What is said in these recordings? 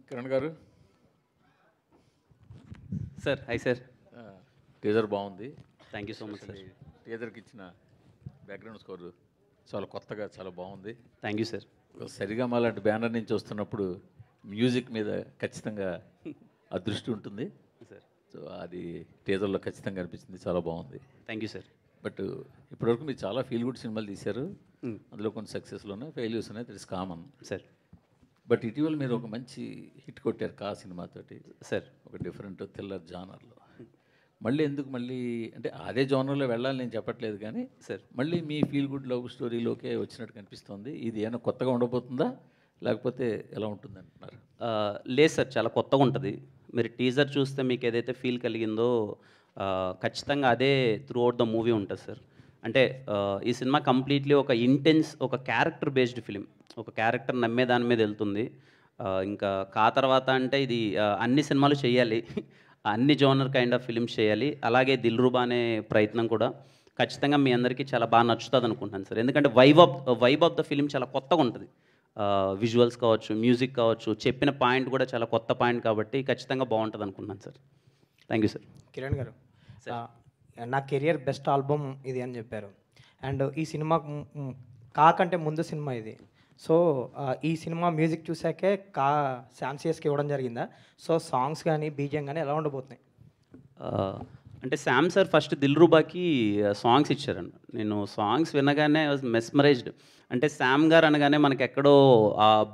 కిరణ్ గారు sir hi sir. Teaser బాగుంది. Thank you so much sir. టీజర్కి ఇచ్చిన బ్యాక్గ్రౌండ్ స్కోర్ చాలా కొత్తగా చాలా బాగుంది. Thank you sir. సరిగమ లాంటి బ్యానర్ నుంచి వస్తున్నప్పుడు మ్యూజిక్ మీద ఖచ్చితంగా అదృష్టి ఉంటుంది సార్. సో అది టీజర్లో ఖచ్చితంగా అనిపించింది, చాలా బాగుంది. Thank you sir. బట్ ఇప్పటివరకు మీరు చాలా ఫీల్ గుడ్ సినిమాలు తీశారు. అందులో కొన్ని సక్సెస్లు ఉన్నాయి, ఫెయిల్యూర్స్ ఉన్నాయి, that is common sir. But ఇటీవల మీరు ఒక మంచి హిట్ కొట్టారు కా సినిమాతోటి సార్. ఒక డిఫరెంట్ థ్రిల్లర్ జానర్లో. మళ్ళీ ఎందుకు మళ్ళీ అంటే అదే జానర్లో వెళ్ళాలని నేను చెప్పట్లేదు, కానీ సార్ మళ్ళీ మీ ఫీల్ గుడ్ లవ్ స్టోరీలోకే వచ్చినట్టు కనిపిస్తుంది. ఇది ఏమైనా కొత్తగా ఉండబోతుందా లేకపోతే ఎలా ఉంటుంది అంటున్నారు? లేదు సార్, చాలా కొత్తగా ఉంటుంది. మీరు టీజర్ చూస్తే మీకు ఏదైతే ఫీల్ కలిగిందో ఖచ్చితంగా అదే త్రూ అవుట్ ద మూవీ ఉంటుంది సార్. అంటే ఈ సినిమా కంప్లీట్లీ ఒక ఇంటెన్స్, ఒక క్యారెక్టర్ బేస్డ్ ఫిలిం, ఒక క్యారెక్టర్ నమ్మే దాని మీద వెళ్తుంది. ఇంకా కా తర్వాత అంటే ఇది అన్ని సినిమాలు చేయాలి, అన్ని జోనర్ కైండ్ ఆఫ్ ఫిలిమ్స్ చేయాలి. అలాగే దిల్రుబా అనే ప్రయత్నం కూడా ఖచ్చితంగా మీ అందరికీ చాలా బాగా నచ్చుతుంది అనుకుంటున్నాను సార్. ఎందుకంటే వైబ్ ఆఫ్ ద ఫిలిం చాలా కొత్తగా ఉంటుంది. విజువల్స్ కావచ్చు, మ్యూజిక్ కావచ్చు, చెప్పిన పాయింట్ కూడా చాలా కొత్త పాయింట్ కాబట్టి ఖచ్చితంగా బాగుంటుంది అనుకుంటున్నాను sir. Thank you sir. Kiran గారు, నా కెరియర్ బెస్ట్ ఆల్బమ్ ఇది అని చెప్పారు. అండ్ ఈ సినిమా కాకంటే ముందు సినిమా ఇది. సో ఈ సినిమా మ్యూజిక్ చూసాకే శామ్సియస్కి ఇవ్వడం జరిగిందా? సో సాంగ్స్ కానీ బీజియం కానీ ఎలా ఉండబోతున్నాయి? అంటే శామ్ సార్ ఫస్ట్ దిల్రుబాకి సాంగ్స్ ఇచ్చారండి. నేను సాంగ్స్ వినగానే మెస్మరైజ్డ్. అంటే శామ్ గారు అనగానే మనకి ఎక్కడో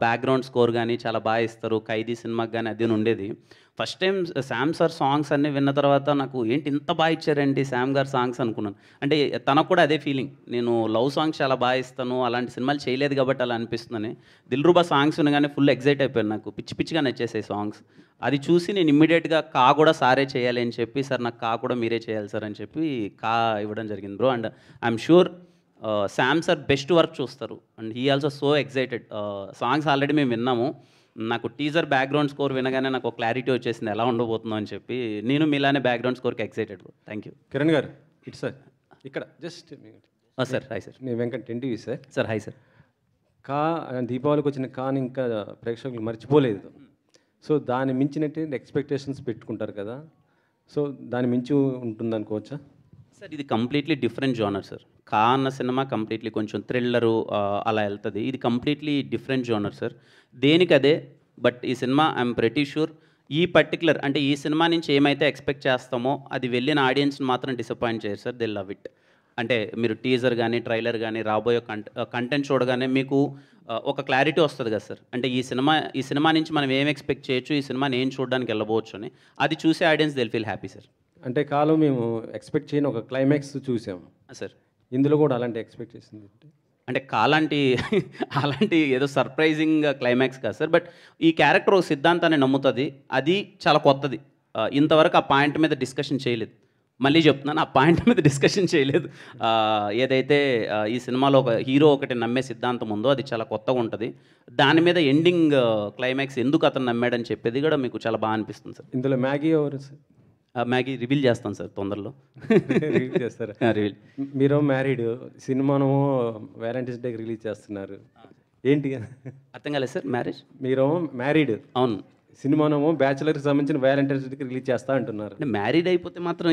బ్యాక్గ్రౌండ్ స్కోర్ కానీ చాలా బాగా ఇస్తారు, ఖైదీ సినిమాకి కానీ అది ఉండేది. First time Sam sir songs అన్నీ విన్న తర్వాత నాకు ఏంటి ఇంత బాగా ఇచ్చారేంటి శామ్ గారు సాంగ్స్ అనుకున్నాను. అంటే తనకు కూడా అదే ఫీలింగ్, నేను లవ్ సాంగ్స్ చాలా బాగా ఇస్తాను, అలాంటి సినిమాలు చేయలేదు కాబట్టి అలా అనిపిస్తుందని. దిల్రుబా సాంగ్స్ వినగానే ఫుల్ ఎగ్జైట్ అయిపోయాను, నాకు పిచ్చి పిచ్చిగా నచ్చేసాయి సాంగ్స్. అది చూసి నేను ఇమ్మీడియట్గా కా కూడా సారే చేయాలి అని చెప్పి, సార్ నాకు కా కూడా మీరే చేయాలి సార్ అని చెప్పి కా ఇవ్వడం జరిగింది bro. And I'm sure Sam sir best work చూస్తారు. And he also so excited. Songs already మేము విన్నాము. నాకు టీజర్ బ్యాక్గ్రౌండ్ స్కోర్ వినగానే నాకు ఒక క్లారిటీ వచ్చేసింది ఎలా ఉండబోతుందో అని చెప్పి. నేను మీలానే బ్యాక్గ్రౌండ్ స్కోర్కి ఎగ్జైటెడ్. Thank you. కిరణ్ గారు ఇట్ సార్, ఇక్కడ జస్ట్ సార్ హాయ్ సార్. నేను Venkat NTV sir. Sir hi sir. కా దీపావళికి వచ్చిన కాని ఇంకా ప్రేక్షకులు మర్చిపోలేదు. సో దాన్ని మించినట్టు ఎక్స్పెక్టేషన్స్ పెట్టుకుంటారు కదా, సో దాని మించి ఉంటుంది అనుకోవచ్చా సార్? ఇది కంప్లీట్లీ డిఫరెంట్ జోనర్ సార్. కా అన్న సినిమా కంప్లీట్లీ కొంచెం థ్రిల్లరు అలా వెళ్తుంది. ఇది కంప్లీట్లీ డిఫరెంట్ జోనర్ సార్, దేనికి అదే. బట్ ఈ సినిమా ఐఎమ్ ప్రెటీ షూర్ ఈ పర్టికులర్ అంటే ఈ సినిమా నుంచి ఏమైతే ఎక్స్పెక్ట్ చేస్తామో అది వెళ్ళిన ఆడియన్స్ని మాత్రం డిసప్పాయింట్ చేయరు సార్. They love it. అంటే మీరు టీజర్ కానీ ట్రైలర్ కానీ రాబోయే కంటెంట్ చూడగానే మీకు ఒక క్లారిటీ వస్తుంది కదా సార్. అంటే ఈ సినిమా నుంచి మనం ఏం ఎక్స్పెక్ట్ చేయొచ్చు, ఈ సినిమాని ఏం చూడడానికి వెళ్ళబోవచ్చు అని, అది చూసే audience Dil feel happy sir. అంటే కాలం మేము ఎక్స్పెక్ట్ చేయని ఒక క్లైమాక్స్ చూసాము సార్. ఇందులో కూడా అలాంటి ఎక్స్పెక్ట్ చేసింది అంటే అలాంటి ఏదో సర్ప్రైజింగ్ క్లైమాక్స్ కాదు సార్. బట్ ఈ క్యారెక్టర్ ఒక సిద్ధాంతాన్ని నమ్ముతుంది, అది చాలా కొత్తది. ఇంతవరకు ఆ పాయింట్ మీద డిస్కషన్ చేయలేదు. మళ్ళీ చెప్తున్నాను, ఆ పాయింట్ మీద డిస్కషన్ చేయలేదు. ఏదైతే ఈ సినిమాలో ఒక హీరో ఒకటి నమ్మే సిద్ధాంతం ఉందో అది చాలా కొత్తగా ఉంటుంది. దాని మీద ఎండింగ్ క్లైమాక్స్ ఎందుకు అతను నమ్మాడని చెప్పేది కూడా మీకు చాలా బాగా అనిపిస్తుంది సార్. ఇందులో మ్యాగీ ఎవరు సార్? మ్యాగీ రివీల్ చేస్తాను సార్ తొందరలో. రిలీజ్ చేస్తారా? రివీల్. మీరు మ్యారీడ్, సినిమాను వ్యాలంటైన్స్ డేకి రిలీజ్ చేస్తున్నారు ఏంటి? అర్థం కాలేదు సార్. మ్యారేజ్ మీరు మ్యారీడ్, అవును, సినిమానేమో బ్యాచులర్కి సంబంధించిన వ్యాలంటైన్స్ డేకి రిలీజ్ చేస్తా అంటున్నారు. అంటే మ్యారీడ్ అయిపోతే మాత్రం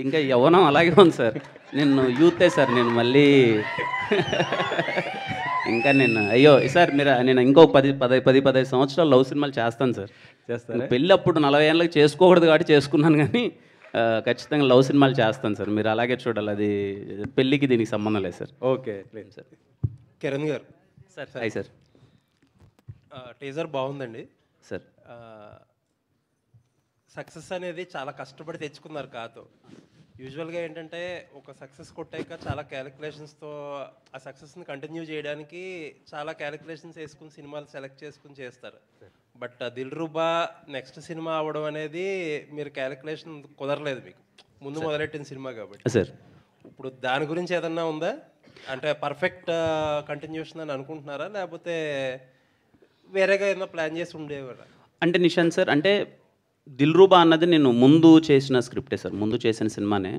ఇంకా యవ్వనం అలాగే ఉంది సార్. నేను యూతే సార్, నేను మళ్ళీ ఇంకా నేను అయ్యో సార్ నేను ఇంకో 10-15 సంవత్సరాలు లవ్ సినిమాలు చేస్తాను సార్. చేస్తాను. పెళ్ళి అప్పుడు 40 ఏళ్ళకి చేసుకోకూడదు కాబట్టి చేసుకున్నాను, కానీ ఖచ్చితంగా లవ్ సినిమాలు చేస్తాను సార్. మీరు అలాగే చూడాలి, అది పెళ్ళికి దీనికి సంబంధం లేదు సార్. ఓకే లేదు సార్. కిరణ్ గారు సార్ హాయ్ సార్. టీజర్ బాగుందండి సార్. సక్సెస్ అనేది చాలా కష్టపడి తెచ్చుకున్నారు కాతో. యూజువల్గా ఏంటంటే ఒక సక్సెస్ కొట్టాక చాలా క్యాలిక్యులేషన్స్తో ఆ సక్సెస్ని కంటిన్యూ చేయడానికి చాలా క్యాలిక్యులేషన్స్ వేసుకుని సినిమాలు సెలెక్ట్ చేసుకుని చేస్తారు. బట్ దిల్రుబా నెక్స్ట్ సినిమా అవ్వడం అనేది మీరు క్యాలిక్యులేషన్ కుదరలేదు మీకు ముందు మొదలెట్టిన సినిమా కాబట్టి సార్. ఇప్పుడు దాని గురించి ఏదన్నా ఉందా? అంటే పర్ఫెక్ట్ కంటిన్యూషన్ అని అనుకుంటున్నారా, లేకపోతే వేరేగా ఏదైనా ప్లాన్ చేసి ఉండేవారా? అంటే నిశాంత్ సార్, అంటే దిల్రుబా అన్నది నేను ముందు చేసిన స్క్రిప్టే సార్, ముందు చేసిన సినిమానే.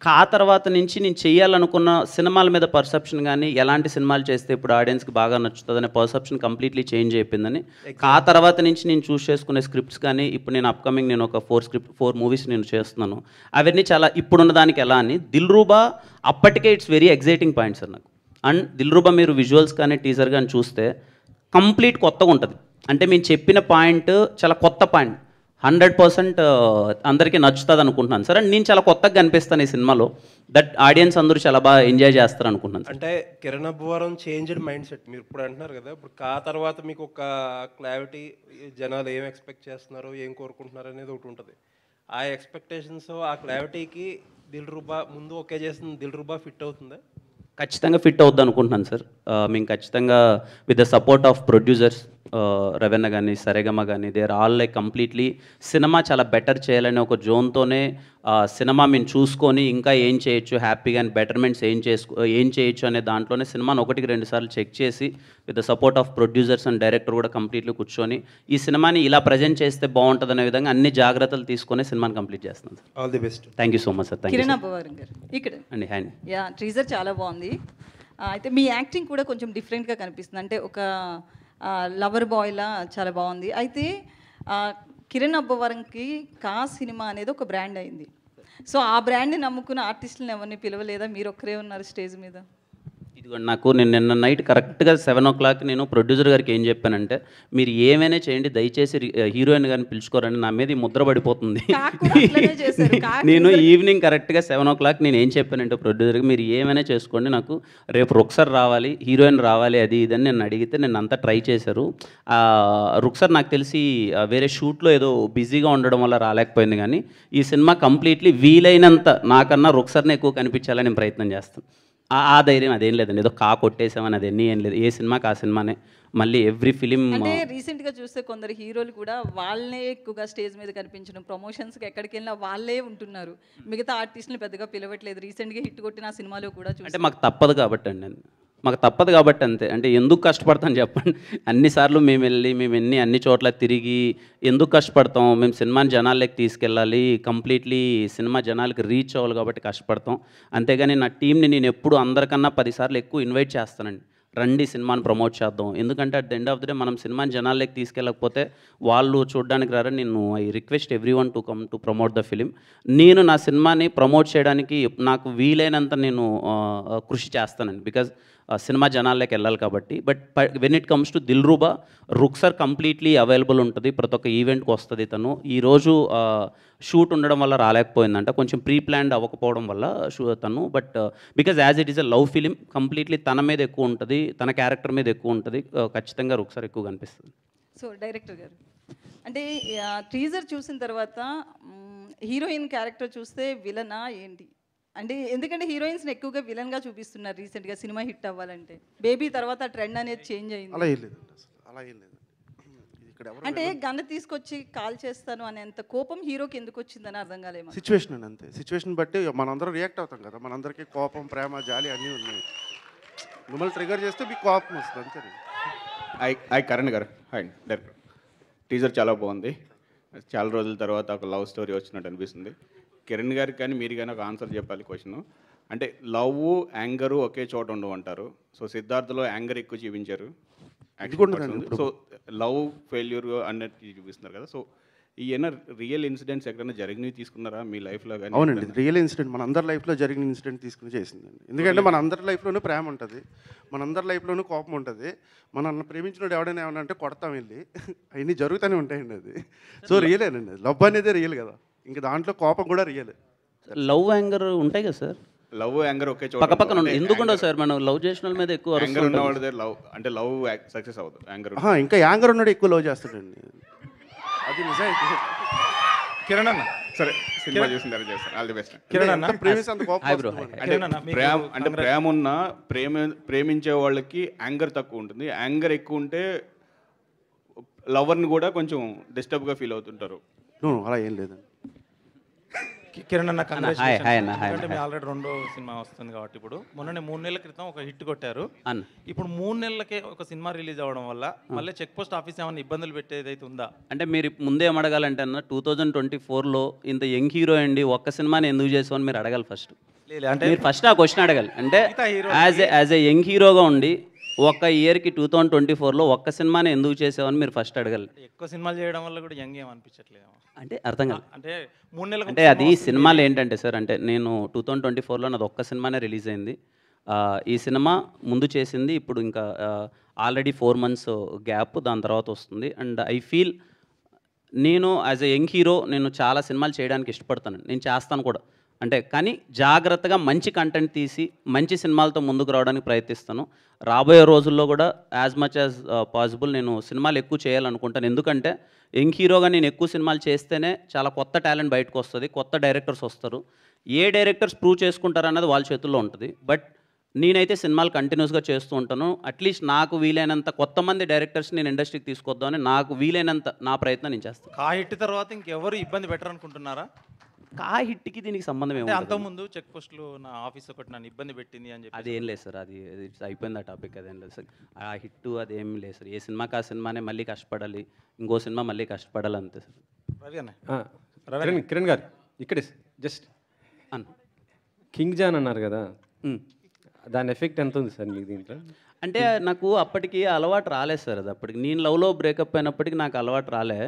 కా తర్వాత నుంచి నేను చేయాలనుకున్న సినిమాల మీద పర్సెప్షన్ కానీ ఎలాంటి సినిమాలు చేస్తే ఇప్పుడు ఆడియన్స్కి బాగా నచ్చుతుందనే పర్సెప్షన్ కంప్లీట్లీ చేంజ్ అయిపోయిందని కా తర్వాత నుంచి నేను చూస్ చేసుకునే స్క్రిప్ట్స్ కానీ ఇప్పుడు నేను అప్కమింగ్ నేను ఒక 4 మూవీస్ నేను చేస్తున్నాను. అవన్నీ చాలా ఇప్పుడున్న దానికి ఎలా అని దిల్రూబా అప్పటికే it's very exciting point sir నాకు. అండ్ దిల్రూబా మీరు విజువల్స్ కానీ టీజర్ కానీ చూస్తే కంప్లీట్ కొత్తగా ఉంటుంది. అంటే మేము చెప్పిన పాయింట్ చాలా కొత్త పాయింట్, 100% అందరికీ నచ్చుతుంది అనుకుంటున్నాను సార్. అండ్ నేను చాలా కొత్తగా కనిపిస్తాను ఈ సినిమాలో, దట్ ఆడియన్స్ అందరూ చాలా బాగా ఎంజాయ్ చేస్తారు అనుకుంటున్నాను సార్. అంటే Kiran Abbavaram changed mind set మీరు ఇప్పుడు అంటున్నారు కదా, ఇప్పుడు కా తర్వాత మీకు ఒక క్లారిటీ, జనాలు ఏం ఎక్స్పెక్ట్ చేస్తున్నారు, ఏం కోరుకుంటున్నారు అనేది ఒకటి ఉంటుంది. ఆ ఎక్స్పెక్టేషన్స్, ఆ క్లారిటీకి దిల్రూబా ముందు ఓకే చేసిన దిల్రూబా ఫిట్ అవుతుందా? ఖచ్చితంగా ఫిట్ అవుద్ది అనుకుంటున్నాను సార్. మేము ఖచ్చితంగా with the support of producers రవెన్న కానీ సరేగమ కానీ they are all like completely cinema చాలా బెటర్ చేయాలని ఒక జోన్తోనే సినిమా మేము చూసుకొని ఇంకా ఏం చేయొచ్చు హ్యాపీగా అండ్ బెటర్మెంట్స్ ఏం చేయొచ్చు అనే దాంట్లోనే సినిమాను 1-2 సార్లు చెక్ చేసి with the support of producers and director కూడా కంప్లీట్లీ కూర్చొని ఈ సినిమాని ఇలా ప్రజెంట్ చేస్తే బాగుంటుంది అనే విధంగా అన్ని జాగ్రత్తలు తీసుకొని సినిమాని కంప్లీట్ చేస్తున్నాను sir. All the best. Thank you so much sir. Thank you Kiran Abbavaram గారు ఇక్కడ అండి. హ్యాండ్ యా టీజర్ చాలా బాగుంది. అయితే మీ యాక్టింగ్ కూడా కొంచెం డిఫరెంట్గా కనిపిస్తుంది. అంటే ఒక లవర్ బాయ్లా చాలా బాగుంది. అయితే కిరణ్ అబ్బవరంకి కా సినిమా అనేది ఒక బ్రాండ్ అయింది. సో ఆ బ్రాండ్ని నమ్ముకున్న ఆర్టిస్టులను ఎవరిని పిలవలేదా? మీరు ఒక్కరే ఉన్నారు స్టేజ్ మీద. ఇదిగోండి నాకు నేను నిన్న నైట్ కరెక్ట్గా 7 o'clock నేను ప్రొడ్యూసర్ గారికి ఏం చెప్పానంటే మీరు ఏమైనా చేయండి దయచేసి హీరోయిన్ గారిని పిలుచుకోరండి, నా మీద ఈ ముద్ర పడిపోతుంది. నేను ఈవినింగ్ కరెక్ట్గా 7 o'clock నేను ఏం చెప్పానంటే ప్రొడ్యూసర్కి మీరు ఏమైనా చేసుకోండి, నాకు రేపు రుక్సర్ రావాలి, హీరోయిన్ రావాలి, అది ఇదని నేను అడిగితే నేను అంతా ట్రై చేశారు. రుక్సర్ నాకు తెలిసి వేరే షూట్లో ఏదో బిజీగా ఉండడం వల్ల రాలేకపోయింది. కానీ ఈ సినిమా కంప్లీట్లీ వీలైనంత నాకన్నా రుక్సర్ని ఎక్కువ కనిపించాలని నేను ప్రయత్నం చేస్తాను. ఆ ధైర్యం అదేం లేదండి, ఏదో కా కొట్టేసామని అదేన్నీ ఏం లేదు. ఏ సినిమాకి ఆ సినిమానే, మళ్ళీ ఎవ్రీ ఫిలిం. అంటే రీసెంట్గా చూస్తే కొందరు హీరోలు కూడా వాళ్ళే ఎక్కువగా స్టేజ్ మీద కనిపించడం, ప్రమోషన్స్కి ఎక్కడికి వెళ్ళినా వాళ్ళే ఉంటున్నారు, మిగతా ఆర్టిస్టులు పెద్దగా పిలవట్లేదు. రీసెంట్గా హిట్ కొట్టిన ఆ సినిమాలో కూడా అంటే మాకు తప్పదు కాబట్టి అండి, మాకు తప్పదు కాబట్టి అంతే. అంటే ఎందుకు కష్టపడతాం చెప్పండి, అన్నిసార్లు మేము వెళ్ళి మేము అన్ని చోట్ల తిరిగి ఎందుకు కష్టపడతాం? మేము సినిమాని జనాల్లోకి తీసుకెళ్ళాలి, కంప్లీట్లీ సినిమా జనాలకి రీచ్ అవ్వాలి కాబట్టి కష్టపడతాం. అంతేగాని నా టీంని నేను ఎప్పుడు అందరికన్నా 10 సార్లు ఎక్కువ ఇన్వైట్ చేస్తానండి, రండి సినిమాని ప్రమోట్ చేద్దాం. ఎందుకంటే at the end of the day మనం సినిమాని జనాల్లోకి తీసుకెళ్ళకపోతే వాళ్ళు చూడడానికి రారని నేను I request every one to come to promote the film. నేను నా సినిమాని ప్రమోట్ చేయడానికి నాకు వీలైనంత నేను కృషి చేస్తానండి, బికాజ్ సినిమా జనాల్లోకి వెళ్ళాలి కాబట్టి. But when it comes to Dilruba, Rukshar completely available ఉంటుంది, ప్రతి ఒక్క ఈవెంట్కి వస్తుంది. తను ఈరోజు షూట్ ఉండడం వల్ల రాలేకపోయిందంట, కొంచెం ప్రీ ప్లాన్డ్ అవ్వకపోవడం వల్ల తను. But because as it is a love film, completely తన మీద ఎక్కువ ఉంటుంది, తన క్యారెక్టర్ మీద ఎక్కువ ఉంటుంది. ఖచ్చితంగా రుక్సర్ ఎక్కువ కనిపిస్తుంది. సో డైరెక్టర్ గారు అంటే టీజర్ చూసిన తర్వాత హీరోయిన్ క్యారెక్టర్ చూస్తే విలనా ఏంటి అంటే, ఎందుకంటే హీరోయిన్స్ని ఎక్కువగా విలన్గా చూపిస్తున్నారు రీసెంట్గా సినిమా హిట్ అవ్వాలంటే. బేబీ తర్వాత ట్రెండ్ అనేది చేంజ్ అయింది. అలా ఏం లేదు, అలా ఏం లేదు. అంటే గన్న తీసుకొచ్చి కాల్ చేస్తాను అనేంత కోపం హీరోకి ఎందుకు వచ్చిందని అర్థం కాలేమో. సిచ్యువేషన్ అని అంతే, సిచ్యువేషన్ బట్టి మనందరం రియాక్ట్ అవుతాం కదా, మనందరికీ కోపం, ప్రేమ, జాలి అన్నీ ఉన్నాయి. మిమ్మల్ని ట్రిగర్ చేస్తే మీకు కోపం వస్తుంది అంతే. హాయ్ కరణ్ గారు. Hi director. టీజర్ చాలా బాగుంది, చాలా రోజుల తర్వాత ఒక లవ్ స్టోరీ వచ్చినట్టు అనిపిస్తుంది. కిరణ్ గారికి కానీ మీరు కానీ ఒక ఆన్సర్ చెప్పాలి క్వశ్చన్. అంటే లవ్ యాంగరు ఒకే చోట ఉండవంటారు. సో సిద్ధార్థలో యాంగర్ ఎక్కువ చూపించారు, సో లవ్ ఫెయిల్యూర్ అన్నట్టు చూపిస్తున్నారు కదా. సో ఈయన రియల్ ఇన్సిడెంట్స్ ఎక్కడైనా జరిగినవి తీసుకున్నారా మీ లైఫ్లో కానీ? అవునండి, రియల్ ఇన్సిడెంట్ మన అందరి లైఫ్లో జరిగిన ఇన్సిడెంట్ తీసుకుని చేసిందండి. ఎందుకంటే మన అందరి లైఫ్లోనూ ప్రేమ ఉంటుంది, మన అందరి లైఫ్లోనూ కోపం ఉంటుంది. మనల్ని ప్రేమించినోడు ఎవడైనా ఏమన్నా అంటే కొడతాం వెళ్ళి, అవన్నీ జరుగుతూనే ఉంటాయండి. అది సో రియలేనండి, అది లవ్ అనేది రియల్ కదా, ఇంకా దాంట్లో కోపం కూడా రియల్. లవ్ యాంగర్ ఉంటాయి కదా సార్, లవ్ యాంగర్ ఒకే చోట పక్క పక్కన ఎందుకుండవు సార్? మనం లవ్ చేసిన వాళ్ళ మీద ఎక్కువ యాంగర్ ఉన్నవాడి దగ్గర లవ్ అంటే లవ్ సక్సెస్ అవ్వదు. యాంగర్ ఇంకా యాంగర్ ఉన్నాడు ఎక్కువ లవ్ చేస్తాడండి, అది నిజం. కిరణ్ అన్న సరే సినిమా చూసిన తర్వాత చేస్తాను. All the best. కిరణ్ అన్న ప్రేమించి అంత కోపం అంటే ప్రేమ ఉన్న ప్రేమించే వాళ్ళకి యాంగర్ తక్కువ ఉంటుంది, యాంగర్ ఎక్కువ ఉంటే లవర్ని కూడా కొంచెం డిస్టర్బ్గా ఫీల్ అవుతుంటారు. అలా ఏం లేదండి. కిరణ్ అన్న హాయ్ హాయ్ అన్న హాయ్ ఎందుకంటే మీ ఆల్రెడీ రెండో సినిమా వస్తుంది కాబట్టి ఇప్పుడు మొన్ననే 3 నెలల క్రితం ఒక హిట్ కొట్టారు అన్న. ఇప్పుడు 3 నెలలకే ఒక సినిమా రిలీజ్ అవ్వడం వల్ల మళ్ళీ చెక్ పోస్ట్ ఆఫీస్ ఏమైనా ఇబ్బందులు పెట్టేదైతే ఉందా? అంటే మీరు ముందే ఏమడగాలంటే అన్న 2024లో ఇంత యంగ్ హీరో అండి ఒక్క సినిమాని ఎందుకు చేసావు అని మీరు అడగాలి ఫస్ట్. లేదు అంటే మీరు ఫస్ట్ ఆ క్వశ్చన్ అడగాలి. అంటే మిగతా hero యాజ్ ఏ యంగ్ హీరోగా ఉండి ఒక్క ఇయర్కి 2024లో ఒక్క సినిమాని ఎందుకు చేసావని మీరు ఫస్ట్ అడగాలి. ఎక్కువ సినిమాలు చేయడం వల్ల కూడా యంగ్ ఏం అనిపించట్లేదు అంటే అర్థం కాదు. అంటే 3 నెలలకు అంటే అది సినిమాలు ఏంటంటే సార్, అంటే నేను 2024లో నాది ఒక్క సినిమానే రిలీజ్ అయింది. ఈ సినిమా ముందు చేసింది ఇప్పుడు ఇంకా ఆల్రెడీ 4 months గ్యాప్, దాని తర్వాత వస్తుంది. అండ్ ఐ ఫీల్ నేను యాజ్ ఎ యంగ్ హీరో నేను చాలా సినిమాలు చేయడానికి ఇష్టపడతాను, నేను చేస్తాను కూడా. అంటే కానీ జాగ్రత్తగా మంచి కంటెంట్ తీసి మంచి సినిమాలతో ముందుకు రావడానికి ప్రయత్నిస్తాను. రాబోయే రోజుల్లో కూడా యాజ్ మచ్ యాజ్ పాసిబుల్ నేను సినిమాలు ఎక్కువ చేయాలనుకుంటాను. ఎందుకంటే యంగ్ హీరోగా నేను ఎక్కువ సినిమాలు చేస్తేనే చాలా కొత్త టాలెంట్ బయటకు వస్తుంది, కొత్త డైరెక్టర్స్ వస్తారు. ఏ డైరెక్టర్స్ ప్రూవ్ చేసుకుంటారన్నది వాళ్ళ చేతుల్లో ఉంటుంది. బట్ నేనైతే సినిమాలు కంటిన్యూస్గా చేస్తూ ఉంటాను. అట్లీస్ట్ నాకు వీలైనంత కొత్త మంది డైరెక్టర్స్ నేను ఇండస్ట్రీకి తీసుకొద్దామని నాకు వీలైనంత నా ప్రయత్నం నేను చేస్తాను. కా హిట్ తర్వాత ఇంకెవరు ఇబ్బంది పెట్టరు అనుకుంటున్నారా? కా హిట్కి దీనికి సంబంధం అంటే ఏమి అంతకుముందు చెక్ పోస్టులు నా ఆఫీస్ ఒకటి నన్ను ఇబ్బంది పెట్టింది అని చెప్పి అదేం లేదు సార్, అది అయిపోయింది ఆ టాపిక్. అదేం లేదు సార్, ఆ హిట్ అదేం లేదు సార్. ఏ సినిమాకి ఆ సినిమానే మళ్ళీ కష్టపడాలి, ఇంకో సినిమా మళ్ళీ కష్టపడాలి అంతే సార్. రవి అన్న కిరణ్ గారు ఇక్కడే జస్ట్ అన్న కింగ్ జాన్ అన్నారు కదా, దాని ఎఫెక్ట్ ఎంత ఉంది సార్ మీకు దీంట్లో? అంటే నాకు అప్పటికి అలవాటు రాలేదు సార్. అది అప్పటికి నేను లవ్లో బ్రేకప్ అయినప్పటికీ నాకు అలవాటు రాలే.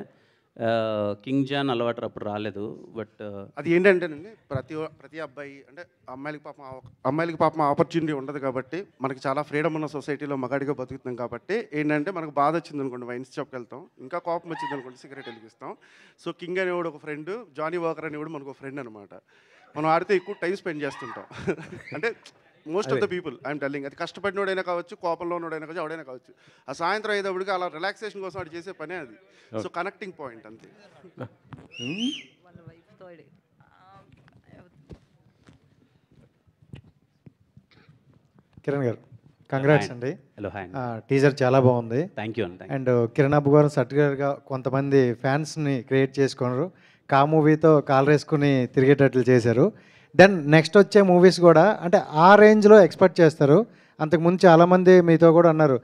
కింగ్ జాన్ అలవాటు అప్పుడు రాలేదు. బట్ అది ఏంటంటేనండి, ప్రతి అబ్బాయి అంటే అమ్మాయిలకి పాపం ఆపర్చునిటీ ఉండదు కాబట్టి, మనకి చాలా ఫ్రీడమ్ ఉన్న సొసైటీలో మగాడిగా బతుకుతున్నాం కాబట్టి ఏంటంటే మనకు బాధ వచ్చింది అనుకోండి వైన్స్ షాప్కి వెళ్తాం, ఇంకా కోపం వచ్చింది అనుకోండి సిగరెట్ వెలిగిస్తాం. సో కింగ్ అనేవాడు ఒక ఫ్రెండ్, జానీ వాకర్ అనేవాడు మనకు ఒక ఫ్రెండ్ అనమాట. మనం ఆడితే ఎక్కువ టైం స్పెండ్ చేస్తుంటాం. అంటే most of the people I'm telling, అది కష్టపడినోడైనా కావచ్చు, కోపంలో ఉన్నోడైనా కావచ్చు, ఎవడైనా కావచ్చు, ఆ సాయంత్రం అయ్యేటప్పటికి అలా రిలాక్సేషన్ కోసం వాడు చేసే పనే అది. సో కనెక్టింగ్ పాయింట్ అంతే. కిరణ్ గారు కంగ్రాట్స్ అండి. Hello hi. టీజర్ చాలా బాగుంది. థ్యాంక్ యూ అండి. అండ్ కిరణ్ అబ్బు గారు సర్టిఫికేట్గా కొంతమంది ఫ్యాన్స్ని క్రియేట్ చేసుకున్నారు, కా మూవీతో కాల్ వేసుకుని తిరిగేటట్లు చేశారు. దెన్ నెక్స్ట్ వచ్చే మూవీస్ కూడా అంటే ఆ రేంజ్లో ఎక్స్పెక్ట్ చేస్తారు. అంతకుముందు చాలామంది మీతో కూడా అన్నారు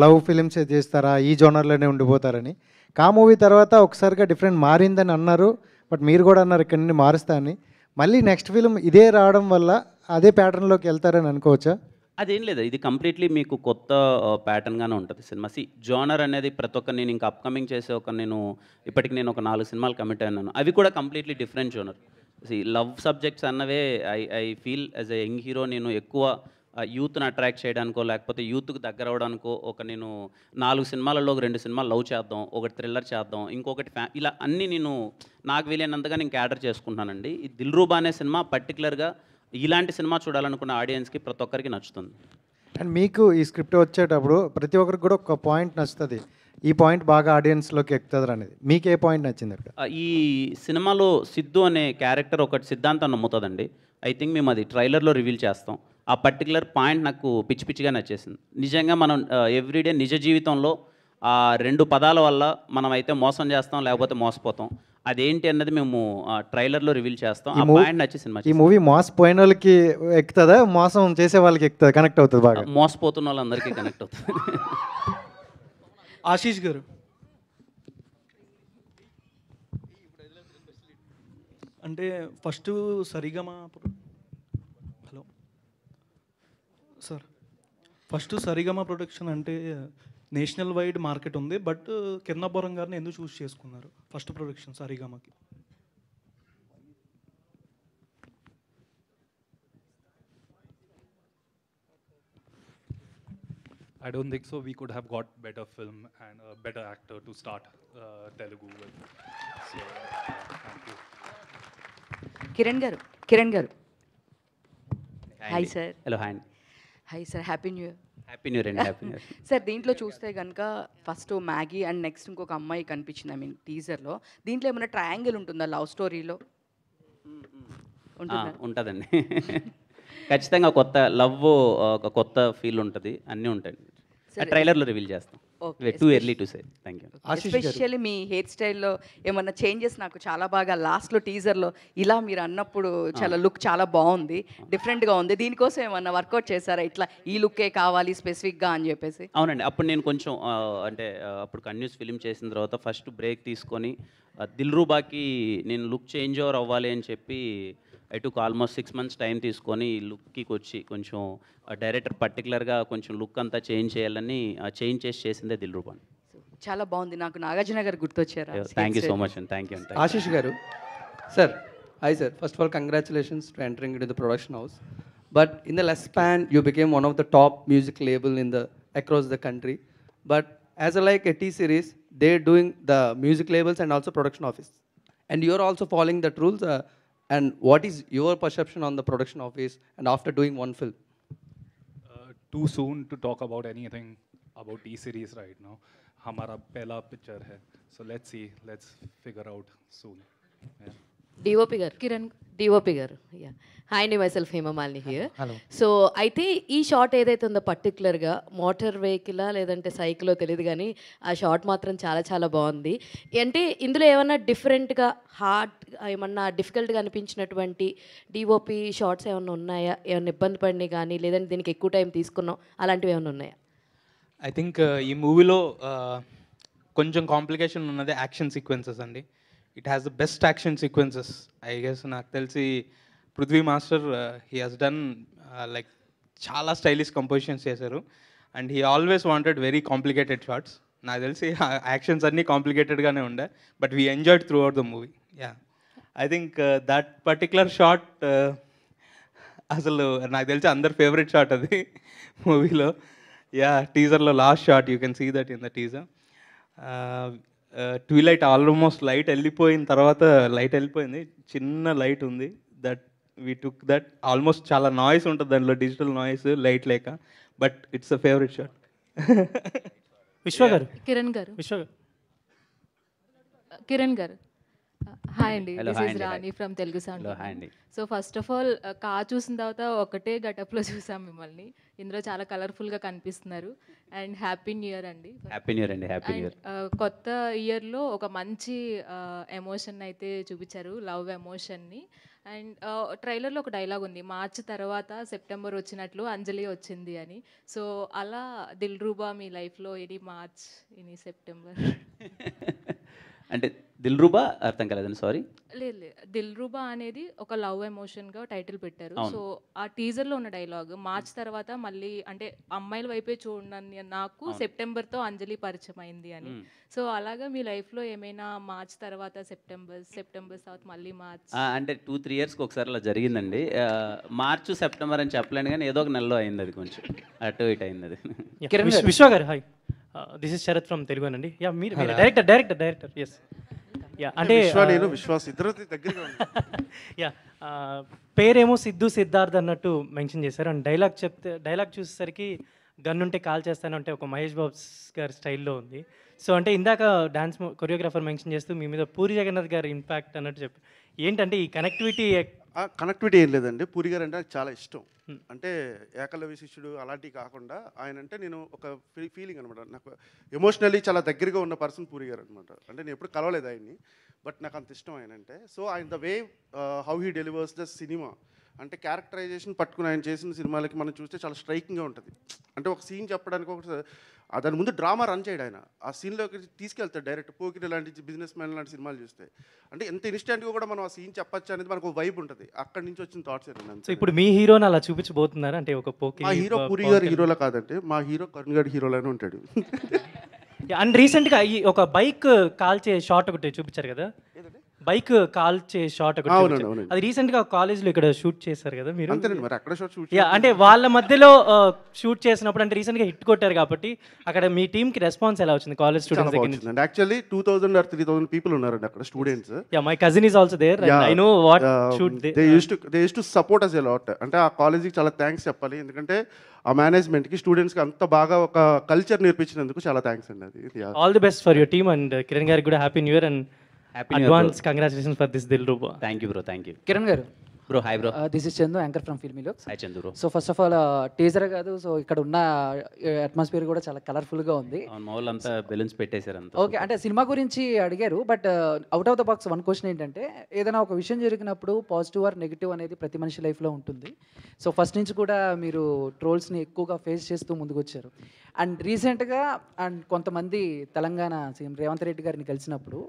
లవ్ ఫిలిమ్స్ చేస్తారా, ఈ జోనర్లోనే ఉండిపోతారని. కా మూవీ తర్వాత ఒకసారిగా డిఫరెంట్ మారిందని అన్నారు, బట్ మీరు కూడా అన్నారు ఇక్కడ నుండి మారుస్తా అని. మళ్ళీ నెక్స్ట్ ఫిలిం ఇదే రావడం వల్ల అదే ప్యాటర్న్లోకి వెళ్తారని అనుకోవచ్చా? అదేం లేదు, ఇది కంప్లీట్లీ మీకు కొత్త ప్యాటర్న్గానే ఉంటుంది సినిమా. జోనర్ అనేది ప్రతి ఒక్క నేను ఇంకా అప్కమింగ్ చేసే ఇప్పటికి నేను ఒక 4 సినిమాలు కమిట్ అయినాను, అవి కూడా completely different genre. Love subjects అన్నవే I feel as a young hero నేను ఎక్కువ యూత్ని అట్రాక్ట్ చేయడానికో లేకపోతే యూత్కి దగ్గర అవడానికో నేను 4 సినిమాలలో ఒక 2 సినిమాలు లవ్ చేద్దాం, ఒకటి థ్రిల్లర్ చేద్దాం, ఇంకొకటి ఇలా అన్నీ నేను నాకు వీలైనంతగా నేను క్యాటర్ చేసుకుంటున్నానండి. ఈ దిల్రూబా అనే సినిమా పర్టికులర్గా ఇలాంటి సినిమా చూడాలనుకున్న ఆడియన్స్కి ప్రతి ఒక్కరికి నచ్చుతుంది. అండ్ మీకు ఈ స్క్రిప్ట్ వచ్చేటప్పుడు ప్రతి ఒక్కరికి కూడా ఒక పాయింట్ నచ్చుతుంది, ఈ పాయింట్ బాగా ఆడియన్స్లోకి ఎక్కుతుంది అనేది. మీకు ఏ పాయింట్ నచ్చింది అక్కడ? ఈ సినిమాలో సిద్ధు అనే క్యారెక్టర్ ఒకటి సిద్ధాంతం నమ్ముతుందండి. ఐ థింక్ మేము అది ట్రైలర్లో రివీల్ చేస్తాం. ఆ పర్టికులర్ పాయింట్ నాకు పిచ్చి పిచ్చిగా నచ్చేసింది. నిజంగా మనం ఎవ్రీడే నిజ జీవితంలో ఆ 2 పదాల వల్ల మనం అయితే మోసం చేస్తాం లేకపోతే మోసపోతాం. అదేంటి అన్నది మేము ట్రైలర్లో రివీల్ చేస్తాం. ఆ పాయింట్ నచ్చి సినిమా. ఈ మూవీ మోసపోయిన వాళ్ళకి ఎక్కుతుందా, మోసం చేసే వాళ్ళకి ఎక్కుతుంది, కనెక్ట్ అవుతుంది బాగా? మోసపోతున్న వాళ్ళందరికీ కనెక్ట్ అవుతుంది. ఆశీష్ గారు, అంటే ఫస్ట్ సరిగమా హలో సార్, ఫస్ట్ సరిగమా ప్రొడక్షన్ అంటే నేషనల్ వైడ్ మార్కెట్ ఉంది, బట్ కిరణబ్బవరం గారిని ఎందుకు చూస్ చేసుకున్నారు first production సరిగమకి? I don't think so. We could have got better film and a better actor to start Telugu with. So, thank you. Kiran గారు hi sir. Hello hi. Hi sir, happy new year. Happy new year అండి. Happy new year. Sir దీంట్లో చూస్తే కనుక first Maggi and next ఇంకొక అమ్మాయి కనిపించింది, I mean టీజర్లో. దీంట్లో ఏమైనా ట్రయాంగిల్ ఉంటుందా లవ్ స్టోరీలో? ఉంటుందండి. ఖచ్చితంగా కొత్త లవ్, ఒక కొత్త ఫీల్ ఉంటుంది, అన్నీ ఉంటాయి. ట్రైలర్లో రివీల్ చేస్తాం. Too early to say. Thank you. Ashish గారు. ఎస్పెషల్లీ మీ హెయిర్ స్టైల్లో ఏమన్నా చేంజెస్ నాకు చాలా బాగా లాస్ట్లో టీజర్లో ఇలా మీరు అన్నప్పుడు చాలా లుక్ చాలా బాగుంది, డిఫరెంట్గా ఉంది. దీనికోసం ఏమన్నా వర్కౌట్ చేశారా, ఇట్లా ఈ లుక్కే కావాలి స్పెసిఫిక్గా అని చెప్పేసి? అవునండి, అప్పుడు నేను కొంచెం అంటే అప్పుడు కంటిన్యూస్ ఫిలిం చేసిన తర్వాత ఫస్ట్ బ్రేక్ తీసుకొని దిల్రూబాకి నేను లుక్ చేంజ్ ఓవర్ అవ్వాలి అని చెప్పి I took almost 6 months time తీసుకొని లుక్కి వచ్చి కొంచెం డైరెక్టర్ పర్టికులర్గా కొంచెం లుక్ అంతా చేంజ్ చేయాలని చేంజ్ చేసిందే దిల్రూబాని. చాలా బాగుంది. నాకు నాగార్జున గారు గుర్తొచ్చారా? థ్యాంక్ యూ సో మచ్ అండి, థ్యాంక్ యూ అండి. ఆశీష్ గారు, sir hi sir. First of all congratulations to entering in the production house. But in the less span you became one of the top music label in the across the country. But as a like a T-series, they're doing the music labels and also production office, and you're also following that rules, and what is your perception on the production office and after doing one film? Too soon to talk about anything about T-series right now. हमारा पहला picture है, so let's see, let's figure out soon. Yeah. DOP గారు, Kiran DOP గారు, yeah hi అండి, myself Hema Malini here. So అయితే ఈ shot ఏదైతే ఉందో పర్టికులర్గా మోటార్ వెహికలా లేదంటే సైకిలో తెలియదు కానీ ఆ షాట్ మాత్రం చాలా చాలా బాగుంది. అంటే ఇందులో ఏమన్నా డిఫరెంట్గా హార్డ్ ఏమన్నా డిఫికల్ట్గా అనిపించినటువంటి డిఓపి షాట్స్ ఏమన్నా ఉన్నాయా, ఏమన్నా ఇబ్బంది పడినాయి కానీ లేదంటే దీనికి ఎక్కువ టైం తీసుకున్నాం అలాంటివి ఏమైనా ఉన్నాయా? ఐ థింక్ ఈ మూవీలో కొంచెం కాంప్లికేషన్ ఉన్నది యాక్షన్ సీక్వెన్సెస్ అండి. It has the best action sequences I guess. నాకు తెలిసి Prithvi master he has done like చాలా స్టైలిష్ కంపోజిషన్స్ చేశారు and he always wanted very complicated shots. నాకు తెలిసి యాక్షన్స్ అన్నీ కాంప్లికేటెడ్గానే ఉండే, but we enjoyed throughout the movie. Yeah I think that particular shot అసలు నాకు తెలిసి అందరి ఫేవరెట్ షాట్ అది మూవీలో. యా టీజర్లో last shot you can see that in the teaser. Twilight almost light వెళ్ళిపోయిన తర్వాత లైట్ వెళ్ళిపోయింది, చిన్న లైట్ ఉంది that we took that. Almost చాలా నాయిస్ ఉంటుంది దాంట్లో, డిజిటల్ నాయిస్ లైట్ లేక, but it's a favourite shot. Vishwa గారు, కిరణ్ గారు, కిరణ్ గారు హాయ్ అండి, this is Rani from Telugu sound. So first of all కా చూసిన తర్వాత ఒకటే గటప్లో చూసాం మిమ్మల్ని. ఇందులో చాలా కలర్ఫుల్గా కనిపిస్తున్నారు అండ్ హ్యాపీ న్యూ ఇయర్ అండి. హ్యాపీ న్యూ ఇయర్ అండి, హ్యాపీ న్యూ ఇయర్. కొత్త ఇయర్లో ఒక మంచి ఎమోషన్ అయితే చూపించారు, లవ్ ఎమోషన్ని. అండ్ ట్రైలర్లో ఒక డైలాగ్ ఉంది, మార్చ్ తర్వాత సెప్టెంబర్ వచ్చినట్లు అంజలి వచ్చింది అని. సో అలా దిల్రూబా మీ లైఫ్లో ఎనీ మార్చ్ ఎనీ సెప్టెంబర్? అంటే దిల్రూబా అర్థం కాలేదండి, సారీ. లేదు లేదు, దిల్రూబా అనేది ఒక లవ్ ఎమోషన్గా టైటిల్ పెట్టారు. సో ఆ టీజర్లో ఉన్న డైలాగ్ మార్చ్ తర్వాత మళ్ళీ అంటే అమ్మాయిల వైపే చూడండి నాకు సెప్టెంబర్తో అంజలి పరిచయం అయింది అని. సో అలాగా మీ లైఫ్లో ఏమైనా మార్చ్ తర్వాత సెప్టెంబర్ తర్వాత మళ్ళీ మార్చ్ అంటే 2-3 yearsకి ఒకసారి అలా జరిగిందండి. మార్చ్ సెప్టెంబర్ అని చెప్పలేను కానీ ఏదో ఒక నెలలో అయింది, అది కొంచెం అటు ఇటు అయింది అది. Vishwa garu hi, this is Sharath from Telugu అండి. యా మీరు డైరెక్టర్ ఎస్. యా అంటే విశ్వాస్ ఇద్దరు దగ్గరగా యా పేరేమో సిద్ధు సిద్ధార్థ్ అన్నట్టు మెన్షన్ చేశారు అండ్ డైలాగ్ చూసేసరికి గన్ ఉంటే కాల్ చేస్తానంటే ఒక మహేష్ బాబు గారి స్టైల్లో ఉంది. సో అంటే ఇందాక డాన్స్ కొరియోగ్రాఫర్ మెన్షన్ చేస్తూ మీ మీద పూరి జగన్నాథ్ గారి ఇంపాక్ట్ అన్నట్టు చెప్పి ఏంటంటే ఈ కనెక్టివిటీ ఏం లేదండి. పూరి గారు అంటే నాకు చాలా ఇష్టం. అంటే ఏకలవ్య శిష్యుడు అలాంటివి కాకుండా ఆయన అంటే నేను ఒక ఫీలింగ్ అనమాట. నాకు ఎమోషనల్లీ చాలా దగ్గరగా ఉన్న పర్సన్ పూరి గారు అనమాట. అంటే నేను ఎప్పుడు కలవలేదు ఆయన్ని, బట్ నాకు అంత ఇష్టం ఆయన అంటే. సో ఆయన the way how he delivers the cinema అంటే క్యారెక్టరైజేషన్ పట్టుకుని ఆయన చేసిన సినిమాలకి మనం చూస్తే చాలా స్ట్రైకింగ్గా ఉంటుంది. అంటే ఒక సీన్ చెప్పడానికి ఒక దాని ముందు డ్రామా రన్ చేయడు ఆయన, ఆ సీన్లోకి తీసుకెళ్తాడు డైరెక్ట్. పోకిరి లాంటి బిజినెస్ మ్యాన్ లాంటి సినిమాలు చూస్తే అంటే ఎంత ఇన్స్టెంట్గా కూడా మనం ఆ సీన్ చెప్పచ్చు అనేది మనకు వైబ్ ఉంటుంది. అక్కడి నుంచి వచ్చిన థాట్స్ ఏంటంటే. సో ఇప్పుడు మీ హీరోని అలా చూపించబోతున్నారు అంటే ఒక మా హీరో పూరి గారు హీరోలా కాదంటే మా హీరో కరుణ్ గారి హీరోలానే ఉంటాడు. అండ్ రీసెంట్గా ఈ ఒక బైక్ కాల్చే షాట్ ఒకటి చూపించారు కదా, బైక్ కాల్చే షాట్ ఒకటి, అది రీసెంట్గా కాలేజ్లో ఇక్కడ షూట్ చేశారు కదా మీరు. అంటే వాళ్ళ మధ్యలో షూట్ చేసినప్పుడు అంటే రీసెంట్గా హిట్ కొట్టారు కాబట్టి అక్కడ మీ టీంకి రెస్పాన్స్ ఎలా వచ్చింది కాలేజ్ స్టూడెంట్స్ దగ్గర నుంచి? యాక్చువల్లీ 2000 or 3000 పీపుల్ ఉన్నారండి అక్కడ students. Yeah my cousin is also there, I know what shoot they used to support us a lot. అంటే ఆ కాలేజీకి చాలా థ్యాంక్స్ చెప్పాలి, ఎందుకంటే ఆ మేనేజ్మెంట్కి స్టూడెంట్స్కి అంత బాగా ఒక కల్చర్ నేర్పించినందుకు చాలా థ్యాంక్స్ అండి. అది all the best for your team and Kiran గారికి కూడా happy new year and advance congratulations for this Dilruba. Thank you bro, thank you. Kiran గారు bro hi bro. This is Chandu, anchor from Filmylooks. Hi Chandu bro. So first of all teaser కాదు, so ఇక్కడ ఉన్న atmosphere కూడా చాలా కలర్ఫుల్గా ఉంది. మా వాళ్ళంతా బెలూన్స్ పెట్టేశారు అంతా. ఓకే, అంటే సినిమా గురించి అడిగారు, but out of the box one question ఏంటంటే, ఏదైనా ఒక విషయం జరిగినప్పుడు పాజిటివ్ ఆర్ నెగిటివ్ అనేది ప్రతి మనిషి లైఫ్లో ఉంటుంది. సో ఫస్ట్ నుంచి కూడా మీరు ట్రోల్స్ని ఎక్కువగా ఫేస్ చేస్తూ ముందుకు వచ్చారు. అండ్ రీసెంట్గా కొంతమంది తెలంగాణ సీఎం రేవంత్ రెడ్డి గారిని కలిసినప్పుడు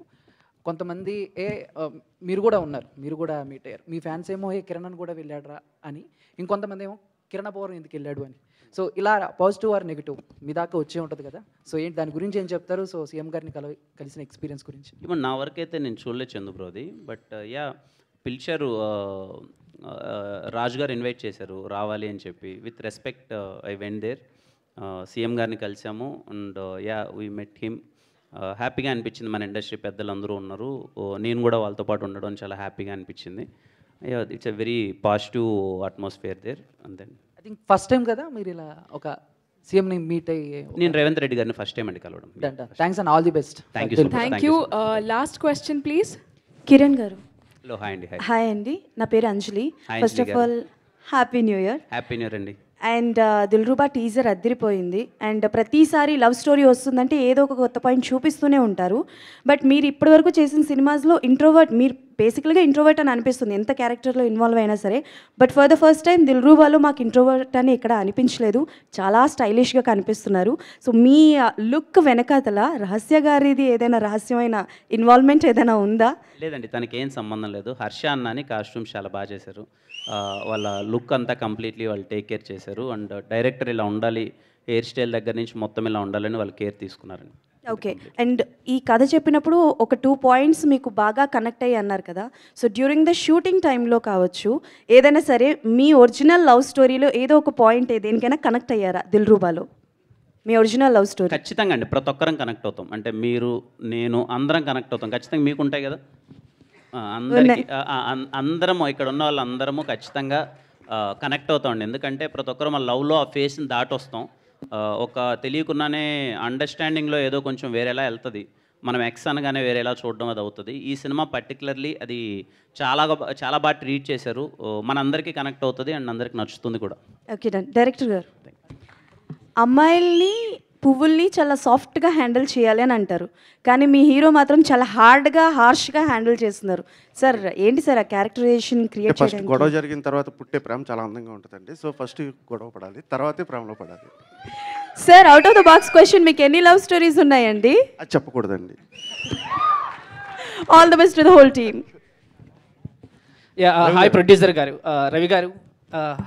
కొంతమంది మీరు కూడా ఉన్నారు, మీరు కూడా మీట్ అయ్యారు. మీ ఫ్యాన్స్ ఏమో కిరణ్ కూడా వెళ్ళాడరా అని, ఇంకొంతమంది ఏమో కిరణ్ అబ్బవరం ఎందుకు వెళ్ళాడు అని. సో ఇలా పాజిటివ్ ఆర్ నెగిటివ్ మీ దాకా వచ్చే ఉంటుంది కదా, సో ఏంటి దాని గురించి ఏం చెప్తారు? సో సీఎం గారిని కలిసిన ఎక్స్పీరియన్స్ గురించి. ఇప్పుడు నా వరకు అయితే నేను చూడలేదు చందు బ్రోది, బట్ యా పిలిచారు, రాజు గారు ఇన్వైట్ చేశారు రావాలి అని చెప్పి. With respect I went there. CM గారిని కలిసాము and yeah we met him. హ్యాపీగా అనిపించింది, మన ఇండస్ట్రీ పెద్దలు అందరూ ఉన్నారు, నేను కూడా వాళ్ళతో పాటు ఉండడం చాలా హ్యాపీగా అనిపించింది. It's a very positive atmosphere there. And then I think first time కదా మీరు ఇలా ఒక సీఎంని మీట్ అయ్యి. నేను రేవంత్ రెడ్డి గారిని ఫస్ట్ టైం అండి కలవడం. Thanks and all the best. Thank you. Last question please. Kiran గారు. హలో, హాయ్ అండి. హాయ్ అండి, నా పేరు Anjali. Hi, first of all happy new year. Happy new year అండి. అండ్ దిల్రుబా టీజర్ అద్దరిపోయింది. అండ్ ప్రతిసారి లవ్ స్టోరీ వస్తుందంటే ఏదో ఒక కొత్త పాయింట్ చూపిస్తూనే ఉంటారు. బట్ మీరు ఇప్పటివరకు చేసిన సినిమాస్లో ఇంట్రోవర్ట్, మీరు బేసికల్గా ఇంట్రోవర్ట్ అని అనిపిస్తుంది ఎంత క్యారెక్టర్లో ఇన్వాల్వ్ అయినా సరే. But for the first time దిల్రుబాలో మాకు ఇంట్రోవర్ట్ అని ఇక్కడ అనిపించలేదు, చాలా స్టైలిష్గా కనిపిస్తున్నారు. సో మీ లుక్ వెనకాతల రహస్య గారిది ఏదైనా రహస్యమైన ఇన్వాల్వ్మెంట్ ఏదైనా ఉందా? లేదండి, తనకి ఏం సంబంధం లేదు. హర్ష అన్న అని కాస్ట్యూమ్స్ చాలా బాగా చేశారు. వాళ్ళ లుక్ అంతా కంప్లీట్లీ వాళ్ళు టేక్ కేర్ చేశారు. అండ్ డైరెక్టర్ ఇలా ఉండాలి, హెయిర్ స్టైల్ దగ్గర నుంచి మొత్తం ఇలా ఉండాలని వాళ్ళు కేర్ తీసుకున్నారండి. ఓకే, అండ్ ఈ కథ చెప్పినప్పుడు ఒక 2 పాయింట్స్ మీకు బాగా కనెక్ట్ అయ్యి అన్నారు కదా. సో డ్యూరింగ్ ద షూటింగ్ టైంలో కావచ్చు, ఏదైనా సరే మీ ఒరిజినల్ లవ్ స్టోరీలో ఏదో ఒక పాయింట్ దేనికైనా కనెక్ట్ అయ్యారా దిల్రుబాలో? మీ ఒరిజినల్ లవ్ స్టోరీ. ఖచ్చితంగా అండి, ప్రతి ఒక్కరం కనెక్ట్ అవుతాం. అంటే మీరు, నేను, అందరం కనెక్ట్ అవుతాం. ఖచ్చితంగా మీకు ఉంటాయి కదా, అందరికీ అందరము ఇక్కడ ఉన్న వాళ్ళందరము ఖచ్చితంగా కనెక్ట్ అవుతామండి. ఎందుకంటే ప్రతి ఒక్కరు మన లవ్లో ఆ ఫేస్ని దాటి వస్తాం. ఒక తెలియకుండానే అండర్స్టాండింగ్లో ఏదో కొంచెం వేరేలా వెళ్తుంది. మనం ఎక్స్ అనగానే వేరేలా చూడడం అది అవుతుంది. ఈ సినిమా పర్టికులర్లీ అది చాలా బాగా ట్రీట్ చేశారు. మనందరికీ కనెక్ట్ అవుతుంది అండ్ అందరికీ నచ్చుతుంది కూడా. Okay done. డైరెక్టర్ గారు, అమ్మాయిల్ని పువ్వుల్ని చాలా సాఫ్ట్గా హ్యాండిల్ చేయాలి అని అంటారు, కానీ మీ హీరో మాత్రం చాలా హార్డ్గా హార్ష్గా హ్యాండిల్ చేస్తున్నారు. సార్ ఏంటి సార్ ఆ క్యారెక్టరైజేషన్ క్రియేట్ ఫస్ట్ చేయడానికి? గొడవ జరిగిన తర్వాత పుట్టే ప్రేమ చాలా అందంగా ఉంటుందండి. సో ఫస్ట్ గొడవ పడాలి, తర్వాతే ప్రేమలో పడాలి. Sir out of the box question, మీకు ఎన్ని లవ్ స్టోరీస్ ఉన్నాయండి? అది చెప్పకూడదండి. All the best to the whole team. Hi producer గారు, రవి గారు.